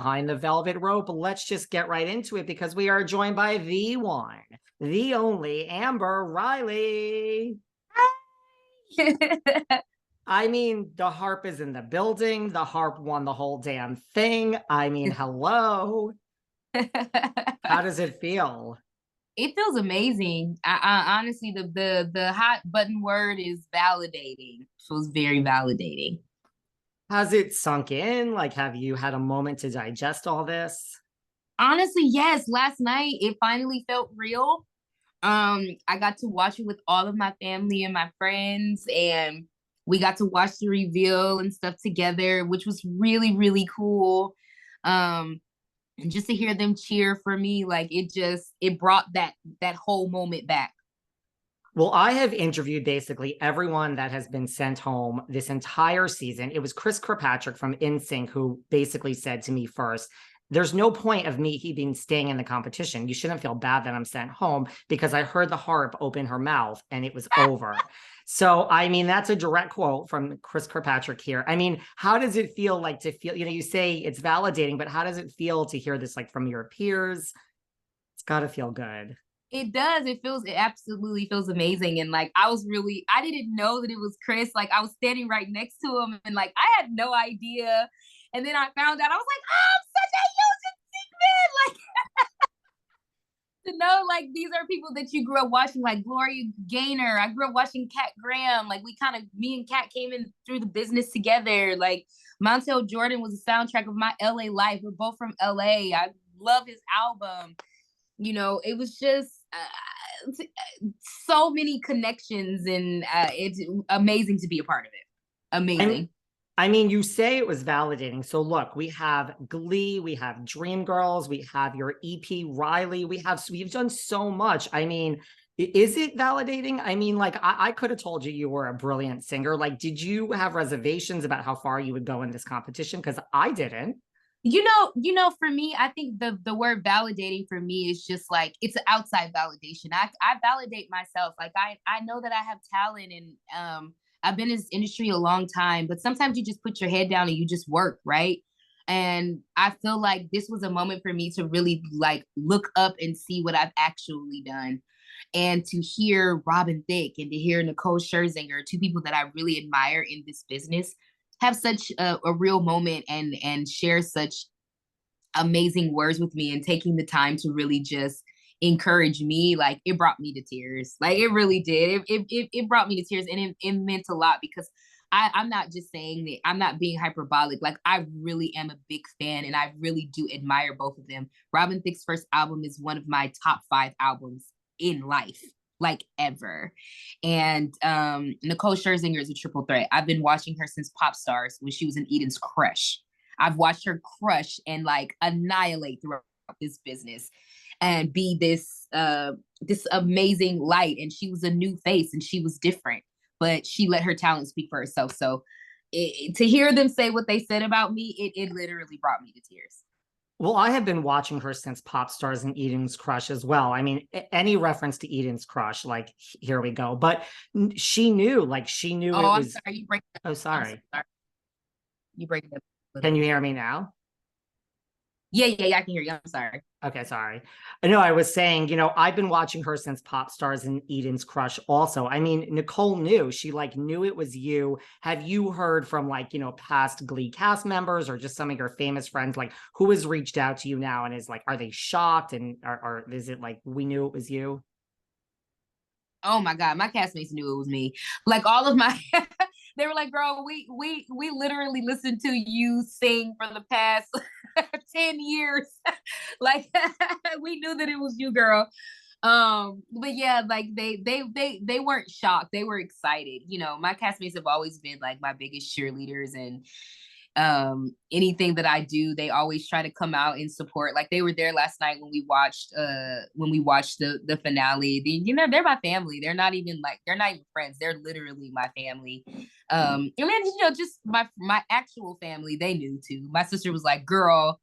behind the velvet rope, let's just get right into it because we are joined by the one, the only Amber Riley. I mean, the harp is in the building. The harp won the whole damn thing. I mean, hello. How does it feel? It feels amazing. I honestly, the hot button word is validating. Feels very validating. Has it sunk in? Like, have you had a moment to digest all this? Honestly, yes. Last night it finally felt real. I got to watch it with all of my family and my friends, and we got to watch the reveal and stuff together, which was really, really cool. Um, and just to hear them cheer for me, like it brought that whole moment back. Well, I have interviewed basically everyone that has been sent home this entire season. It was Chris Kirkpatrick from NSYNC who basically said to me first, there's no point of me even staying in the competition. You shouldn't feel bad that I'm sent home because I heard the harp open her mouth and it was over. So, I mean, that's a direct quote from Chris Kirkpatrick here. I mean, how does it feel like to feel, you say it's validating, but how does it feel to hear this like from your peers? It's got to feel good. It does. It absolutely feels amazing. And like, I didn't know that it was Chris. Like, I was standing right next to him and like, I had no idea. And then I found out, I was like, oh, I'm such a huge fan. Like, to know, like, these are people that you grew up watching, like Gloria Gaynor. I grew up watching Kat Graham. Like, me and Kat came in through the business together. Like, Montel Jordan was the soundtrack of my LA life. We're both from LA. I love his album. It was just so many connections, and it's amazing to be a part of it. I, Amazing. I mean, you say it was validating. So look, we have Glee, we have Dreamgirls, we have your EP Riley, we've done so much. I mean, is it validating? I mean, like I could have told you were a brilliant singer. Like, did you have reservations about how far you would go in this competition? Because I didn't. For me, I think the word validating for me is just like it's an outside validation. I validate myself. Like I know that I have talent, and I've been in this industry a long time, but sometimes you just put your head down and you just work, right? And I feel like this was a moment for me to really like look up and see what I've actually done. And to hear Robin Thicke and to hear Nicole Scherzinger, two people that I really admire in this business, have such a real moment and share such amazing words with me and taking the time to really just encourage me, like it brought me to tears. Like it really did. It brought me to tears, and it meant a lot because I'm not just saying that. I'm not being hyperbolic. Like I really am a big fan, and I really do admire both of them. Robin Thicke's first album is one of my top 5 albums in life, like ever. And Nicole Scherzinger is a triple threat. I've been watching her since Pop Stars when she was in Eden's Crush. I've watched her crush and like annihilate throughout this business and be this amazing light. And she was a new face and she was different, but she let her talent speak for herself. So to hear them say what they said about me, it literally brought me to tears. Well, I have been watching her since Pop Stars and Eden's Crush as well. I mean, any reference to Eden's Crush, like, here we go. But she knew Oh, it I'm was. sorry. You break it up. Oh, I'm so sorry. sorry. You break it up a Can little. you hear me now? Yeah, I can hear you. I'm sorry. Okay, sorry. No, I was saying, I've been watching her since Pop Stars and Eden's Crush also. I mean, Nicole knew. She like knew it was you. Have you heard from like, past Glee cast members or just some of your famous friends, like who has reached out to you now and is like, are they shocked? And are is it like we knew it was you? Oh my God, my castmates knew it was me. Like all of my they were like, girl, we literally listened to you sing for the past 10 years. Like we knew that it was you, girl. But yeah, like they weren't shocked. They were excited. My castmates have always been like my biggest cheerleaders, and anything that I do, they always try to come out and support. Like they were there last night when we watched the finale. They're my family. They're not even friends. They're literally my family. And then just my actual family, they knew too. My sister was like, girl,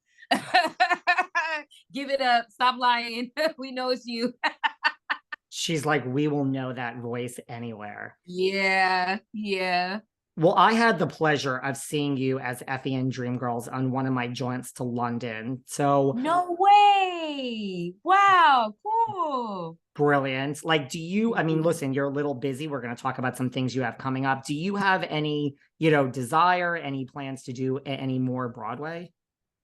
give it up, stop lying. We know it's you. She's like, we will know that voice anywhere. Yeah, yeah. Well, I had the pleasure of seeing you as Effie and Dreamgirls on one of my jaunts to London. So No way. Wow, cool. brilliant. Like, do you, I mean, Mhm. listen, you're a little busy. We're going to talk about some things you have coming up. Do you have any, desire, any plans to do any more Broadway?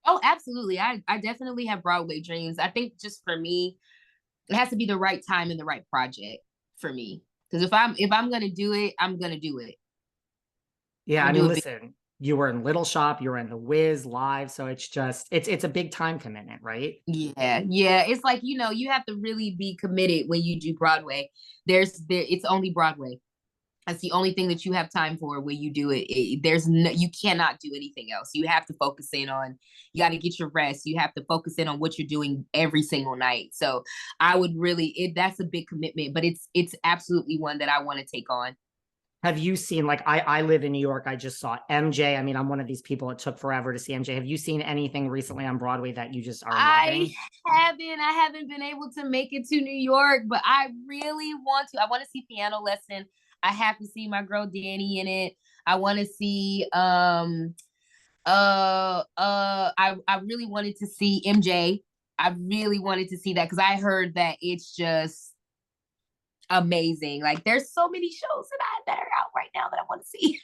Oh, absolutely. I definitely have Broadway dreams. I think just for me, it has to be the right time and the right project for me. Because if I'm gonna do it, I'm gonna do it. Yeah, I'm I gonna mean, do it big. listen, you were in Little Shop, you were in The Wiz live, so it's just it's a big time commitment, right? Yeah, yeah. It's like, you have to really be committed when you do Broadway. It's only Broadway. That's the only thing that you have time for when you do it. There's no, you cannot do anything else. You have to focus in on, you got to get your rest. You have to focus in on what you're doing every single night. So I would really, that's a big commitment, but it's absolutely one that I want to take on. Have you seen, like, I live in New York, I just saw MJ. I mean, I'm one of these people, it took forever to see MJ. Have you seen anything recently on Broadway that you just are I loving? I haven't been able to make it to New York, but I really want to. I want to see Piano Lesson. I have to see my girl Danny in it. I want to see I really wanted to see MJ. I really wanted to see that because I heard that it's just amazing. Like there's so many shows that are out right now that I want to see.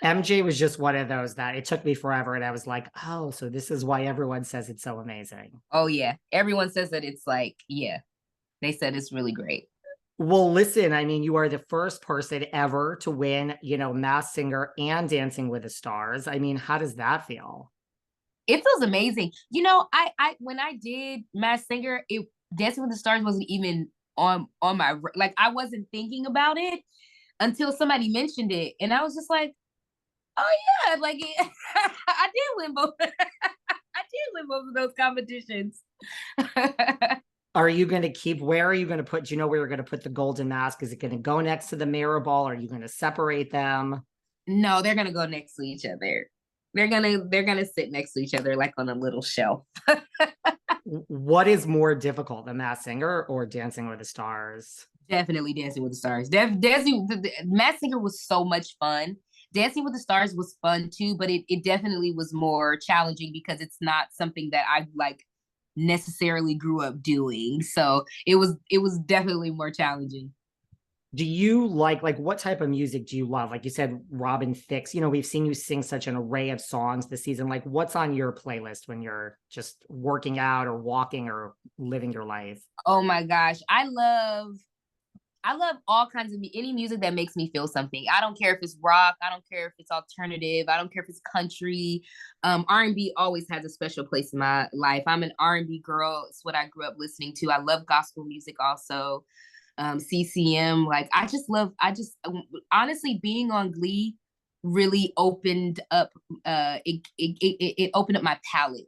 MJ was just one of those that it took me forever, and I was like, oh, so this is why everyone says it's so amazing. Oh yeah. Everyone says that it's like, yeah, they said it's really great. Well, listen, I mean, you are the first person ever to win, Masked Singer and Dancing with the Stars. I mean, how does that feel? It feels amazing. I when I did Mass Singer, it Dancing with the Stars wasn't even on my, like I wasn't thinking about it until somebody mentioned it, and I was just like, oh yeah, like I did win both. I did win both of those competitions. Are you going to keep, where are you going to put, do you know where you're going to put the golden mask? Is it going to go next to the mirror ball? Are you going to separate them? No, they're gonna go next to each other. They're gonna sit next to each other like on a little shelf. What is more difficult, the Masked Singer or Dancing with the Stars? Definitely Dancing with the Stars. Masked Singer was so much fun. Dancing with the Stars was fun too, but it definitely was more challenging because it's not something that I like necessarily grew up doing. So it was definitely more challenging. Do you like what type of music do you love? Like you said, Robin Thicke, we've seen you sing such an array of songs this season. Like, what's on your playlist when you're just working out or walking or living your life? Oh my gosh. I love all kinds of any music that makes me feel something. I don't care if it's rock. I don't care if it's alternative. I don't care if it's country. R&B always has a special place in my life. I'm an R&B girl. It's what I grew up listening to. I love gospel music also. CCM. Like honestly being on Glee really opened up it opened up my palette